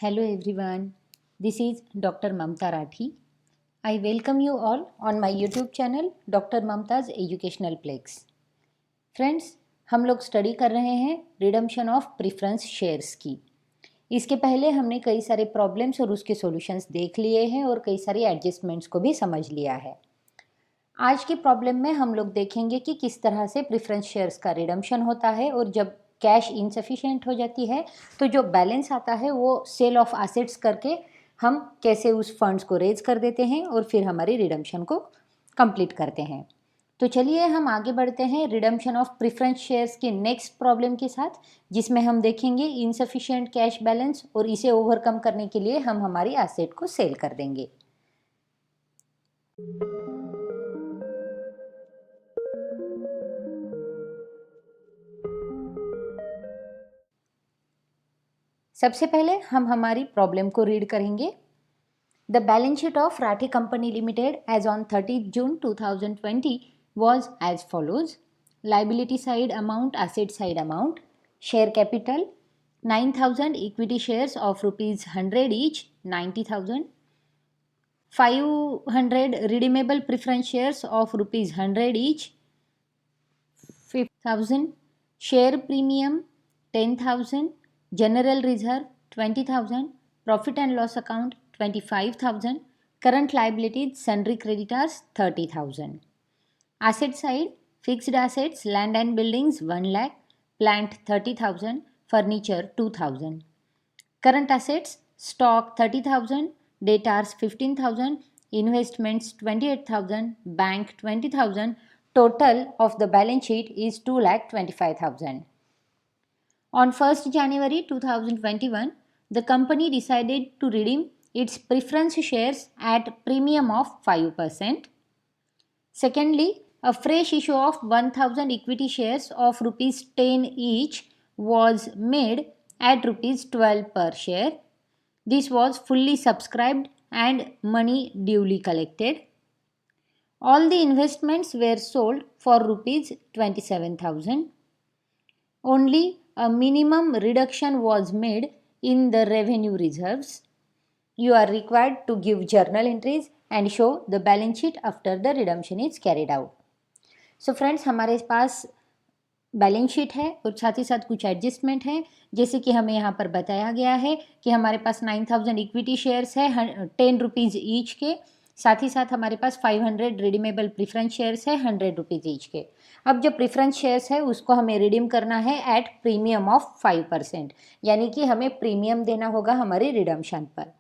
Hello everyone, this is Dr. Mamta Rathi. I welcome you all on my YouTube channel Dr. Mamta's Educational Plex. Friends, हम लोग study कर रहे हैं redemption of preference shares की। इसके पहले हमने कई सारे प्रॉब्लम्स और उसके सॉल्यूशंस देख लिए हैं और कई सारी एडजस्टमेंट्स को भी समझ लिया है। आज की प्रॉब्लम में हम लोग देखेंगे कि किस तरह से प्रेफरेंस शेयर्स का रिडम्पशन होता है और जब कैश इनसफिशिएंट हो जाती है तो जो बैलेंस आता है वो सेल ऑफ एसेट्स करके हम कैसे उस फंड्स को रेज कर देते हैं और फिर हमारी रिडम्पशन को कंप्लीट करते हैं। तो चलिए हम आगे बढ़ते हैं रिडम्पशन ऑफ प्रेफरेंस शेयर्स के नेक्स्ट प्रॉब्लम के साथ, जिसमें हम देखेंगे इनसफिशिएंट कैश बैलेंस और इसे ओवरकम करने के लिए हम हमारी एसेट को सेल कर देंगे। सबसे पहले हम हमारी प्रॉब्लम को रीड करेंगे। The balance sheet of Rathi company limited as on 30 June 2020 was as follows: liability side amount, asset side amount, share capital 9,000, equity shares of rupees 100 each 90,000, 500 redeemable preference shares of rupees 100 each 5,000, share premium 10,000, general reserve 20,000, profit and loss account 25,000, current liabilities sundry creditors 30,000. Asset side, fixed assets, land and buildings 1 lakh, plant 30,000, furniture 2,000. Current assets, stock 30,000, debtors 15,000, investments 28,000, bank 20,000. Total of the balance sheet is 2,25,000. On 1st January 2021, the company decided to redeem its preference shares at premium of 5%. Secondly, a fresh issue of 1,000 equity shares of rupees 10 each was made at rupees 12 per share. This was fully subscribed and money duly collected. All the investments were sold for rupees 27,000. Only a minimum reduction was made in the revenue reserves. You are required to give journal entries and show the balance sheet after the redemption is carried out. So friends, हमारे पास balance sheet है और साथ ही साथ कुछ adjustment है। जैसे कि हमें यहाँ पर बताया गया है कि हमारे पास 9,000 इक्विटी शेयर्स है 10 रुपीज़ ईच के, साथ ही साथ हमारे पास 500 रिडीमेबल प्रेफरेंस शेयर्स है 100 रुपीज़ ईच के। अब जो प्रेफरेंस शेयर्स है उसको हमें रिडीम करना है एट प्रीमियम ऑफ 5%, यानी कि हमें प्रीमियम देना होगा हमारी रिडम्पशन पर।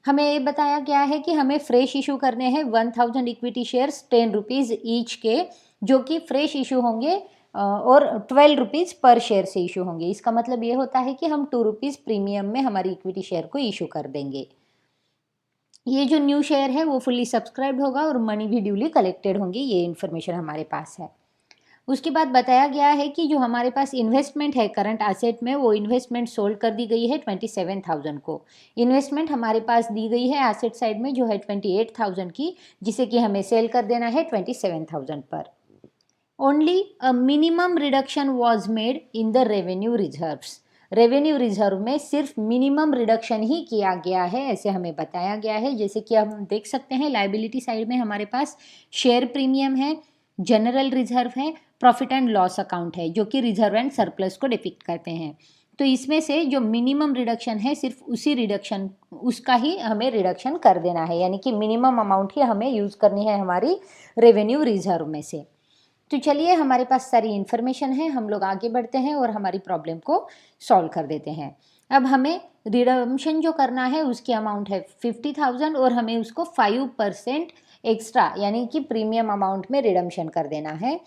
हमें ये बताया गया है कि हमें फ्रेश इशू करने हैं 1,000 इक्विटी शेयर्स 10 रुपीज़ ईच के, जो कि फ्रेश इशू होंगे और 12 रुपीज़ पर शेयर से इशू होंगे। इसका मतलब ये होता है कि हम 2 रुपीज़ प्रीमियम में हमारी इक्विटी शेयर को इशू कर देंगे। ये जो न्यू शेयर है वो फुल्ली सब्सक्राइब्ड होगा और मनी भी ड्यूली कलेक्टेड होंगी। ये इन्फॉर्मेशन हमारे पास है। उसके बाद बताया गया है कि जो हमारे पास इन्वेस्टमेंट है करंट एसेट में, वो इन्वेस्टमेंट सोल्ड कर दी गई है 27,000 को। इन्वेस्टमेंट हमारे पास दी गई है एसेट साइड में जो है 28,000 की, जिसे कि हमें सेल कर देना है 27,000 पर। Only a minimum reduction was made in the revenue reserves. Revenue reserve में सिर्फ मिनिमम रिडक्शन ही किया गया है, ऐसे हमें बताया गया है। जैसे कि हम देख सकते हैं लाइबिलिटी साइड में हमारे पास शेयर प्रीमियम है, जनरल रिजर्व है, प्रॉफिट एंड लॉस अकाउंट है, जो कि रिजर्व एंड सरप्लस को डिपिक्ट करते हैं। तो इसमें से जो मिनिमम रिडक्शन है सिर्फ उसी रिडक्शन उसका ही हमें रिडक्शन कर देना है, यानी कि मिनिमम अमाउंट ही हमें यूज़ करनी है हमारी रेवेन्यू रिजर्व में से। तो चलिए, हमारे पास सारी इन्फॉर्मेशन है, हम लोग आगे बढ़ते हैं और हमारी प्रॉब्लम को सॉल्व कर देते हैं। अब हमें रिडम्पशन जो करना है उसकी अमाउंट है 50,000 और हमें उसको 5% एक्स्ट्रा यानी कि प्रीमियम अमाउंट में रिडम्पशन कर देना है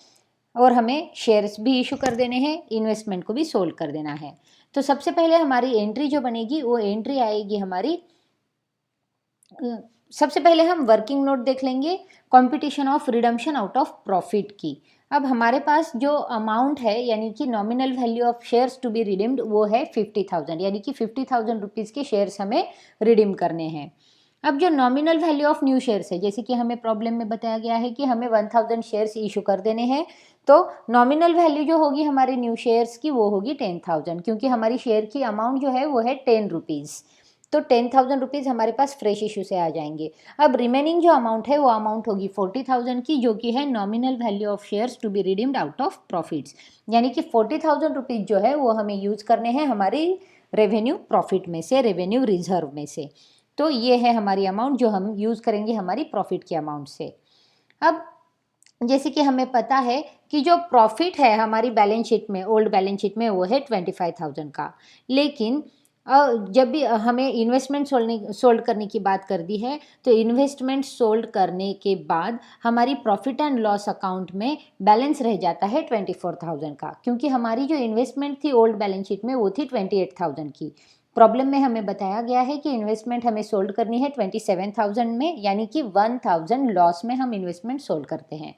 और हमें शेयर्स भी इशू कर देने हैं, इन्वेस्टमेंट को भी सोल्ड कर देना है। तो सबसे पहले हमारी एंट्री जो बनेगी वो एंट्री आएगी हमारी, सबसे पहले हम वर्किंग नोट देख लेंगे competition of redemption out of profit की। अब हमारे पास जो अमाउंट है यानी कि nominal value of shares to be redeemed वो है 50,000, यानी कि 50,000 रुपीज़ के शेयर्स हमें रिडीम करने हैं। अब जो nominal value of new shares है, जैसे कि हमें प्रॉब्लम में बताया गया है कि हमें 1,000 शेयर्स इशू कर देने हैं, तो नॉमिनल वैल्यू जो होगी हमारे न्यू शेयर्स की वो होगी 10,000, क्योंकि हमारी शेयर की अमाउंट जो है वो है 10 रुपीज़। तो 10,000 रुपीज़ हमारे पास फ्रेश इशू से आ जाएंगे। अब रिमेनिंग जो अमाउंट है वो अमाउंट होगी 40,000 की, जो कि है nominal value of shares to be redeemed out of profits. यानी कि 40,000 रुपीज़ जो है वो हमें यूज़ करने हैं हमारी रेवेन्यू प्रॉफिट में से, रेवेन्यू रिजर्व में से। तो ये है हमारी अमाउंट जो हम यूज़ करेंगे हमारी प्रॉफिट की अमाउंट से। अब जैसे कि हमें पता है कि जो प्रॉफिट है हमारी बैलेंस शीट में, ओल्ड बैलेंस शीट में, वो है 25,000 का। लेकिन जब भी हमें इन्वेस्टमेंट सोल्ड करने की बात कर दी है, तो इन्वेस्टमेंट सोल्ड करने के बाद हमारी प्रॉफिट एंड लॉस अकाउंट में बैलेंस रह जाता है 24,000 का, क्योंकि हमारी जो इन्वेस्टमेंट थी ओल्ड बैलेंस शीट में वो थी 28,000 की। प्रॉब्लम में हमें बताया गया है कि इन्वेस्टमेंट हमें सोल्ड करनी है 27,000 में, यानी कि 1,000 लॉस में हम इन्वेस्टमेंट सोल्ड करते हैं।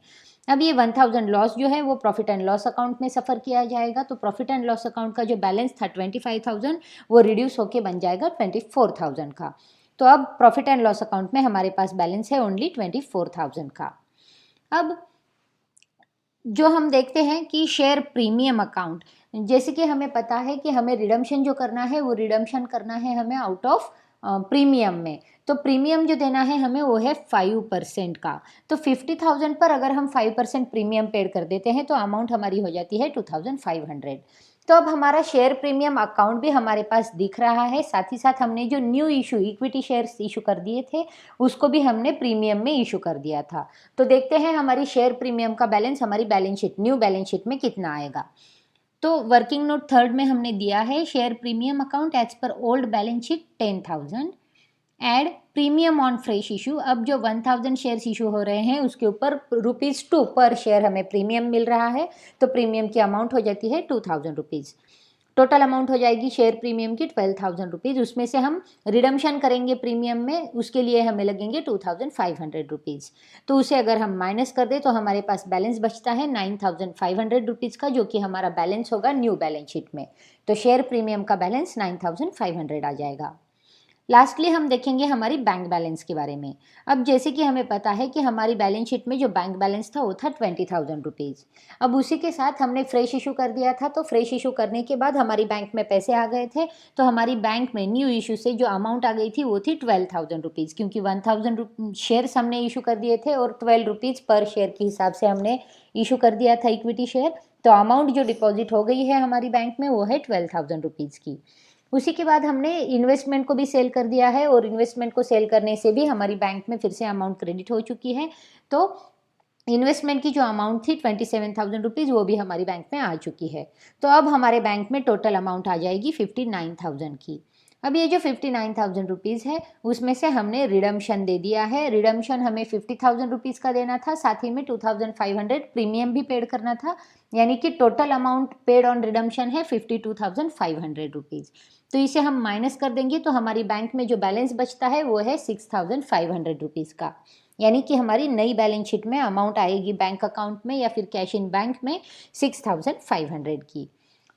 अब ये 1,000 लॉस जो है वो प्रॉफिट एंड लॉस अकाउंट में सफ़र किया जाएगा, तो प्रॉफिट एंड लॉस अकाउंट का जो बैलेंस था 25,000 वो रिड्यूस होके बन जाएगा 24,000 का। तो अब प्रॉफिट एंड लॉस अकाउंट में हमारे पास बैलेंस है ओनली 24,000 का। अब जो हम देखते हैं कि शेयर प्रीमियम अकाउंट, जैसे कि हमें पता है कि हमें रिडम्शन जो करना है वो रिडम्शन करना है हमें आउट ऑफ प्रीमियम में। तो प्रीमियम जो देना है हमें वो है 5% का। तो 50,000 पर अगर हम 5% प्रीमियम पेड कर देते हैं तो अमाउंट हमारी हो जाती है 2,500। तो अब हमारा शेयर प्रीमियम अकाउंट भी हमारे पास दिख रहा है, साथ ही साथ हमने जो new issue equity shares issue कर दिए थे उसको भी हमने प्रीमियम में इशू कर दिया था। तो देखते हैं हमारी शेयर प्रीमियम का बैलेंस हमारी balance sheet, new balance sheet में कितना आएगा। तो वर्किंग नोट थर्ड में हमने दिया है share premium account as per old balance sheet 10,000, add premium on fresh issue. अब जो 1,000 शेयर्स इशू हो रहे हैं उसके ऊपर ₹2 पर शेयर हमें प्रीमियम मिल रहा है, तो प्रीमियम की अमाउंट हो जाती है 2,000 रुपीज़। टोटल अमाउंट हो जाएगी शेयर प्रीमियम की 12,000 रुपीज़। उसमें से हम रिडम्शन करेंगे प्रीमियम में, उसके लिए हमें लगेंगे 2,500 रुपीज़। तो उसे अगर हम माइनस कर दें तो हमारे पास बैलेंस बचता है 9,500 रुपीज़ का, जो कि हमारा बैलेंस होगा न्यू बैलेंस शीट में। तो शेयर प्रीमियम का बैलेंस 9,500 आ जाएगा। लास्टली हम देखेंगे हमारी बैंक बैलेंस के बारे में। अब जैसे कि हमें पता है कि हमारी बैलेंस शीट में जो बैंक बैलेंस था वो था 20,000 रुपीज़। अब उसी के साथ हमने फ्रेश इशू कर दिया था, तो फ्रेश इशू करने के बाद हमारी बैंक में पैसे आ गए थे, तो हमारी बैंक में न्यू इशू से जो अमाउंट आ गई थी वो थी 12,000 रुपीज़, क्योंकि 1,000 शेयर्स हमने इशू कर दिए थे और 12 रुपीज़ पर शेयर के हिसाब से हमने इशू कर दिया था इक्विटी शेयर। तो अमाउंट जो डिपॉजिट हो गई है हमारी बैंक में वो है 12,000 रुपीज़ की। उसी के बाद हमने इन्वेस्टमेंट को भी सेल कर दिया है, और इन्वेस्टमेंट को सेल करने से भी हमारी बैंक में फिर से अमाउंट क्रेडिट हो चुकी है। तो इन्वेस्टमेंट की जो अमाउंट थी 27,000 रुपीज़ वो भी हमारी बैंक में आ चुकी है। तो अब हमारे बैंक में टोटल अमाउंट आ जाएगी 59,000 की। अब ये जो 59,000 रुपीज़ है उसमें से हमने रिडम्शन दे दिया है। रिडम्शन हमें 50,000 रुपीज़ का देना था, साथ ही में 2,500 प्रीमियम भी पेड करना था, यानी कि total amount paid on redemption है 52,500 रुपीज़। तो इसे हम माइनस कर देंगे तो हमारी बैंक में जो बैलेंस बचता है वो है 6,500 रुपीज़ का, यानी कि हमारी नई बैलेंस शीट में अमाउंट आएगी बैंक अकाउंट में या फिर कैश इन बैंक में 6,500 की।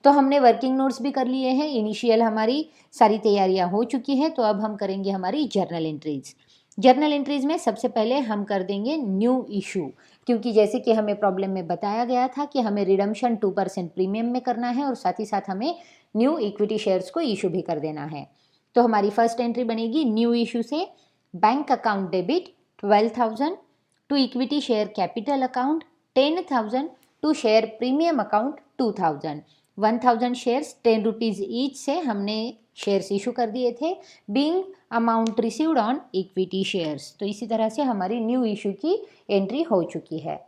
तो हमने वर्किंग नोट्स भी कर लिए हैं, इनिशियल हमारी सारी तैयारियां हो चुकी हैं। तो अब हम करेंगे हमारी जर्नल एंट्रीज। जर्नल एंट्रीज में सबसे पहले हम कर देंगे न्यू इशू, क्योंकि जैसे कि हमें प्रॉब्लम में बताया गया था कि हमें रिडम्शन 2% प्रीमियम में करना है और साथ ही साथ हमें न्यू इक्विटी शेयर्स को इशू भी कर देना है। तो हमारी फर्स्ट एंट्री बनेगी न्यू इशू से bank account debit 12,000, to equity share capital account 10,000, to share premium account 2,000। 1,000 shares 10 rupees each से हमने शेयर्स इशू कर दिए थे, being amount received on equity shares. तो इसी तरह से हमारी न्यू इशू की एंट्री हो चुकी है।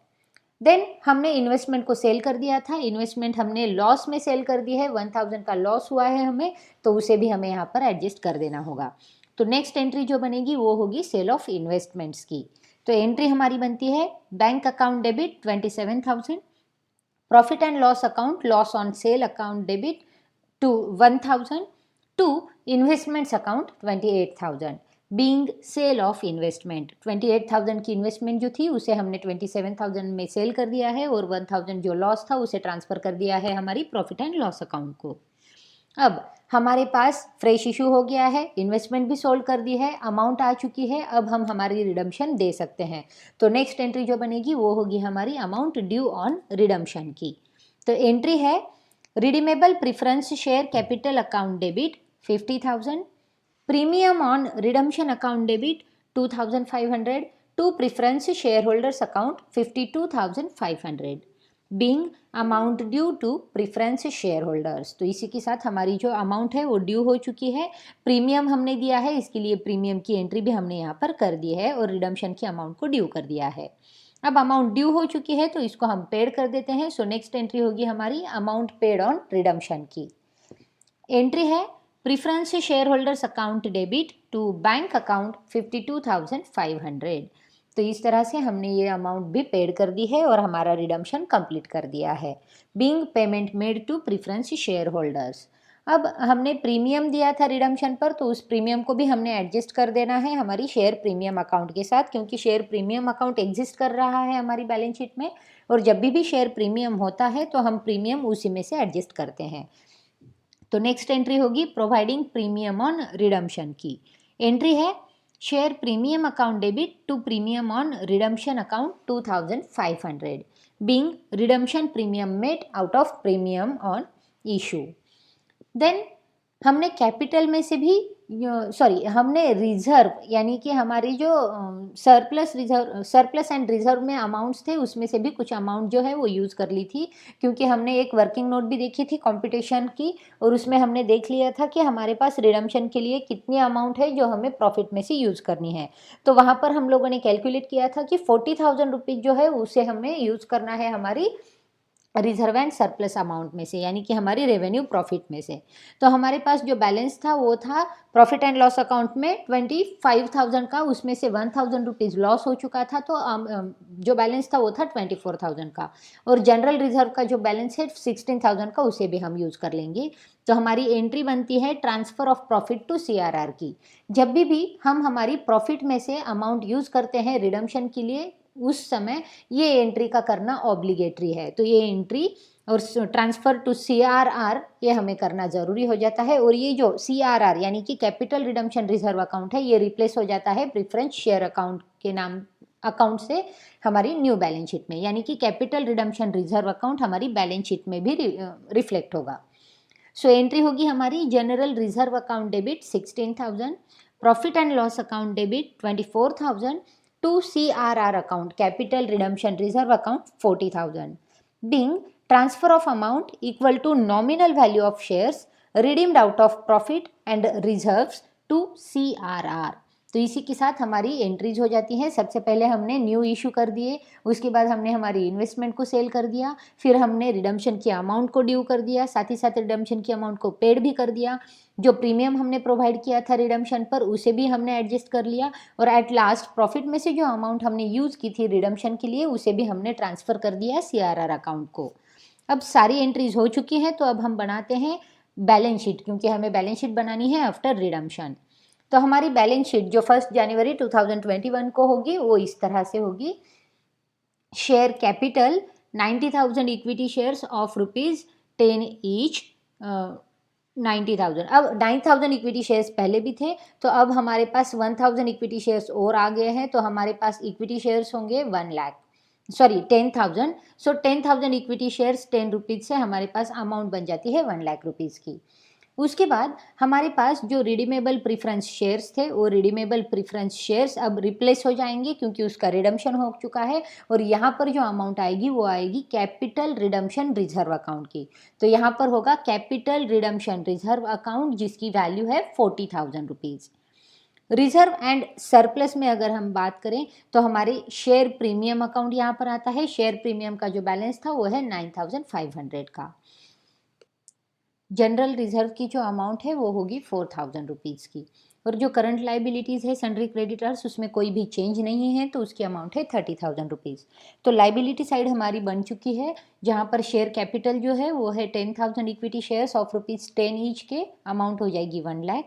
देन हमने इन्वेस्टमेंट को सेल कर दिया था, इन्वेस्टमेंट हमने लॉस में सेल कर दी है, 1,000 का लॉस हुआ है हमें, तो उसे भी हमें यहाँ पर एडजस्ट कर देना होगा। तो नेक्स्ट एंट्री जो बनेगी वो होगी सेल ऑफ इन्वेस्टमेंट्स की। तो एंट्री हमारी बनती है bank account debit 27,000, profit and loss account loss on sale account debit to 1,000, to investments account 28,000, being sale of investment. 28,000 की इन्वेस्टमेंट जो थी उसे हमने 27,000 में सेल कर दिया है, और 1,000 जो लॉस था उसे ट्रांसफ़र कर दिया है हमारी प्रॉफिट एंड लॉस अकाउंट को। अब हमारे पास फ्रेश इशू हो गया है, इन्वेस्टमेंट भी सोल्व कर दी है, अमाउंट आ चुकी है, अब हम हमारी रिडम्शन दे सकते हैं। तो नेक्स्ट एंट्री जो बनेगी वो होगी हमारी अमाउंट ड्यू ऑन रिडम्शन की। तो एंट्री है redeemable preference share capital account debit 50,000, premium on redemption account debit 2500 to preference share holders account 52,500 being amount due to preference share holders. तो इसी के साथ हमारी जो अमाउंट है वो ड्यू हो चुकी है। प्रीमियम हमने दिया है, इसके लिए प्रीमियम की एंट्री भी हमने यहाँ पर कर दी है और रिडम्पशन की अमाउंट को ड्यू कर दिया है। अब अमाउंट ड्यू हो चुकी है तो इसको हम पेड कर देते हैं। सो नेक्स्ट एंट्री होगी हमारी अमाउंट पेड ऑन रिडम्पशन की। एंट्री है preference share holders account debit to bank account 52,500। तो इस तरह से हमने ये अमाउंट भी पेड कर दी है और हमारा रिडम्पशन कंप्लीट कर दिया है। Being payment made to preference share holders. अब हमने प्रीमियम दिया था रिडम्पशन पर, तो उस प्रीमियम को भी हमने एडजस्ट कर देना है हमारी शेयर प्रीमियम अकाउंट के साथ, क्योंकि शेयर प्रीमियम अकाउंट एग्जिस्ट कर रहा है हमारी बैलेंस शीट में, और जब भी शेयर प्रीमियम होता है तो हम प्रीमियम उसी में से एडजस्ट करते हैं। तो नेक्स्ट एंट्री होगी प्रोवाइडिंग प्रीमियम ऑन रिडम्पशन की। एंट्री है share premium account debit to premium on redemption account 2,500 being redemption premium made out of premium on issue. Then हमने कैपिटल में से भी हमने रिजर्व यानी कि हमारी जो सरप्लस एंड रिजर्व में अमाउंट्स थे उसमें से भी कुछ अमाउंट जो है वो यूज़ कर ली थी, क्योंकि हमने एक वर्किंग नोट भी देखी थी कंपटीशन की और उसमें हमने देख लिया था कि हमारे पास रिडम्पशन के लिए कितनी अमाउंट है जो हमें प्रॉफिट में से यूज़ करनी है। तो वहाँ पर हम लोगों ने कैलकुलेट किया था कि 40,000 रुपीज़ जो है उसे हमें यूज़ करना है हमारी रिजर्व एंड सरप्लस अमाउंट में से, यानी कि हमारी रेवेन्यू प्रॉफिट में से। तो हमारे पास जो बैलेंस था वो था प्रॉफिट एंड लॉस अकाउंट में 25,000 का, उसमें से 1,000 रुपीज़ लॉस हो चुका था, तो जो बैलेंस था वो था 24,000 का। और जनरल रिजर्व का जो बैलेंस है 16,000 का, उसे भी हम यूज़ कर लेंगे। तो हमारी एंट्री बनती है transfer of profit to CRR की। जब भी हम हमारी प्रॉफिट में से अमाउंट यूज़ करते हैं रिडम्पशन के लिए, उस समय ये एंट्री का करना ऑब्लिगेटरी है। तो ये एंट्री और ट्रांसफ़र टू CRR ये हमें करना ज़रूरी हो जाता है। और ये जो CRR यानी कि कैपिटल रिडम्पशन रिजर्व अकाउंट है, ये रिप्लेस हो जाता है प्रेफरेंस शेयर अकाउंट के नाम अकाउंट से हमारी न्यू बैलेंस शीट में, यानी कि कैपिटल रिडम्पशन रिजर्व अकाउंट हमारी बैलेंस शीट में भी रिफ्लेक्ट होगा। सो एंट्री होगी हमारी general reserve account debit 16,000, profit and loss account debit 24,000 to CRR account capital redemption reserve account 40,000 being transfer of amount equal to nominal value of shares redeemed out of profit and reserves to CRR। तो इसी के साथ हमारी entries हो जाती हैं। सबसे पहले हमने न्यू इशू कर दिए, उसके बाद हमने हमारी इन्वेस्टमेंट को सेल कर दिया, फिर हमने रिडम्पशन की अमाउंट को ड्यू कर दिया, साथ ही साथ रिडम्पशन की अमाउंट को पेड भी कर दिया, जो प्रीमियम हमने प्रोवाइड किया था रिडम्पशन पर उसे भी हमने एडजस्ट कर लिया, और एट लास्ट प्रॉफिट में से जो अमाउंट हमने यूज़ की थी रिडम्पशन के लिए उसे भी हमने ट्रांसफ़र कर दिया CRR अकाउंट को। अब सारी एंट्रीज हो चुकी हैं, तो अब हम बनाते हैं बैलेंस शीट, क्योंकि हमें बैलेंस शीट बनानी है आफ्टर रिडम्पशन। तो हमारी बैलेंस शीट जो 1 जनवरी 2021 को होगी वो इस तरह से होगी। Share capital 90,000 equity shares of ₹10 each, 90,000। अब 9,000 इक्विटी शेयर्स पहले भी थे, तो अब हमारे पास 1,000 इक्विटी शेयर्स और आ गए हैं, तो हमारे पास इक्विटी शेयर्स होंगे 10,000। सो 10,000 इक्विटी शेयर्स 10 रुपीज़ से हमारे पास अमाउंट बन जाती है 1 लाख रुपीज़ की। उसके बाद हमारे पास जो रिडीमेबल प्रेफरेंस शेयर्स थे वो रिडीमेबल प्रेफरेंस शेयर्स अब रिप्लेस हो जाएंगे, क्योंकि उसका रिडम्पशन हो चुका है, और यहाँ पर जो अमाउंट आएगी वो आएगी कैपिटल रिडम्पशन रिजर्व अकाउंट की। तो यहाँ पर होगा कैपिटल रिडम्पशन रिजर्व अकाउंट जिसकी वैल्यू है 40,000 रुपीज़। रिजर्व एंड सरप्लस में अगर हम बात करें तो हमारे शेयर प्रीमियम अकाउंट यहाँ पर आता है। शेयर प्रीमियम का जो बैलेंस था वो है 9,500 का। जनरल रिजर्व की जो अमाउंट है वो होगी 4,000 रुपीज़ की, और जो करंट लाइबिलिटीज़ है सन्ड्री क्रेडिटर्स उसमें कोई भी चेंज नहीं है, तो उसकी अमाउंट है 30,000 रुपीज़। तो लाइबिलिटी साइड हमारी बन चुकी है, जहाँ पर शेयर कैपिटल जो है वो है 10,000 इक्विटी शेयर्स ऑफ ₹10 ईच के, अमाउंट हो जाएगी 1 lakh.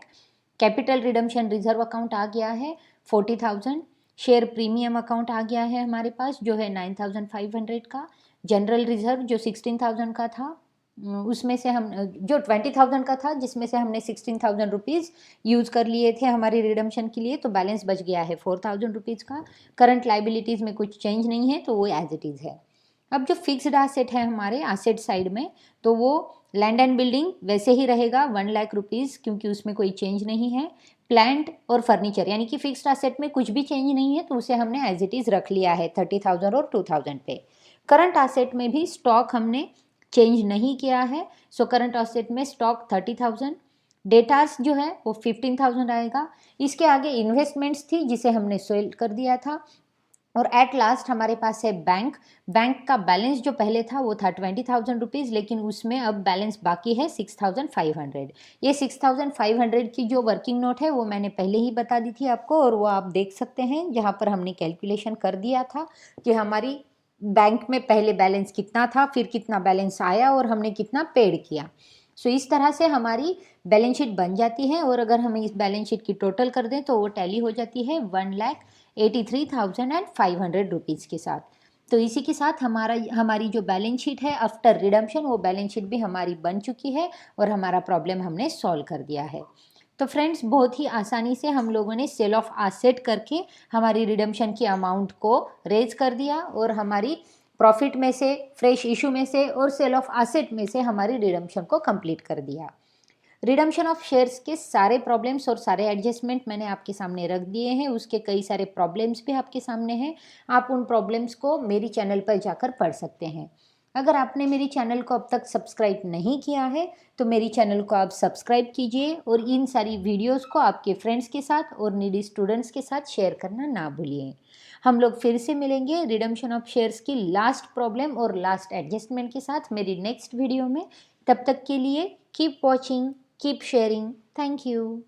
Capital redemption reserve account आ गया है 40,000। शेयर प्रीमियम अकाउंट आ गया है हमारे पास जो है 9,500 का। जनरल रिजर्व जो 16,000 का था उसमें से हम जो 20,000 का था जिसमें से हमने 16,000 रुपीज़ यूज़ कर लिए थे हमारी रिडम्पशन के लिए, तो बैलेंस बच गया है 4,000 रुपीज़ का। करंट लाइबिलिटीज़ में कुछ चेंज नहीं है, तो वो एज इट इज़ है। अब जो फिक्स्ड एसेट है हमारे एसेट साइड में, तो वो लैंड एंड बिल्डिंग वैसे ही रहेगा 1 लाख रुपीज़, क्योंकि उसमें कोई चेंज नहीं है। प्लांट और फर्नीचर यानी कि फिक्स्ड एसेट में कुछ भी चेंज नहीं है, तो उसे हमने एज इट इज़ रख लिया है 30,000 और 2,000 पे। करंट एसेट में भी स्टॉक हमने चेंज नहीं किया है, सो करंट एसेट में स्टॉक 30,000, डेटार्स जो है वो 15,000 आएगा। इसके आगे इन्वेस्टमेंट्स थी जिसे हमने सेल कर दिया था, और एट लास्ट हमारे पास है बैंक। बैंक का बैलेंस जो पहले था वो था 20,000 रुपीज़, लेकिन उसमें अब बैलेंस बाकी है 6,500। ये 6,500 की जो वर्किंग नोट है वो मैंने पहले ही बता दी थी आपको, और वो आप देख सकते हैं जहाँ पर हमने कैलकुलेशन कर दिया था कि हमारी बैंक में पहले बैलेंस कितना था, फिर कितना बैलेंस आया और हमने कितना पेड किया। सो इस तरह से हमारी बैलेंस शीट बन जाती है, और अगर हम इस बैलेंस शीट की टोटल कर दें तो वो टैली हो जाती है 1,83,500 रुपीज़ के साथ। तो इसी के साथ हमारी जो बैलेंस शीट है आफ्टर रिडम्पशन, वो बैलेंस शीट भी हमारी बन चुकी है और हमारा प्रॉब्लम हमने सॉल्व कर दिया है। तो फ्रेंड्स, बहुत ही आसानी से हम लोगों ने सेल ऑफ एसेट करके हमारी रिडम्पशन की अमाउंट को रेज कर दिया, और हमारी प्रॉफिट में से, फ्रेश इशू में से और सेल ऑफ एसेट में से हमारी रिडम्पशन को कंप्लीट कर दिया। रिडम्पशन ऑफ शेयर्स के सारे प्रॉब्लम्स और सारे एडजस्टमेंट मैंने आपके सामने रख दिए हैं, उसके कई सारे प्रॉब्लम्स भी आपके सामने हैं। आप उन प्रॉब्लम्स को मेरी चैनल पर जाकर पढ़ सकते हैं। अगर आपने मेरी चैनल को अब तक सब्सक्राइब नहीं किया है तो मेरी चैनल को आप सब्सक्राइब कीजिए, और इन सारी वीडियोस को आपके फ्रेंड्स के साथ और नीडी स्टूडेंट्स के साथ शेयर करना ना भूलिए। हम लोग फिर से मिलेंगे रिडम्पशन ऑफ शेयर्स की लास्ट प्रॉब्लम और लास्ट एडजस्टमेंट के साथ मेरी नेक्स्ट वीडियो में। तब तक के लिए keep watching, keep sharing. Thank you.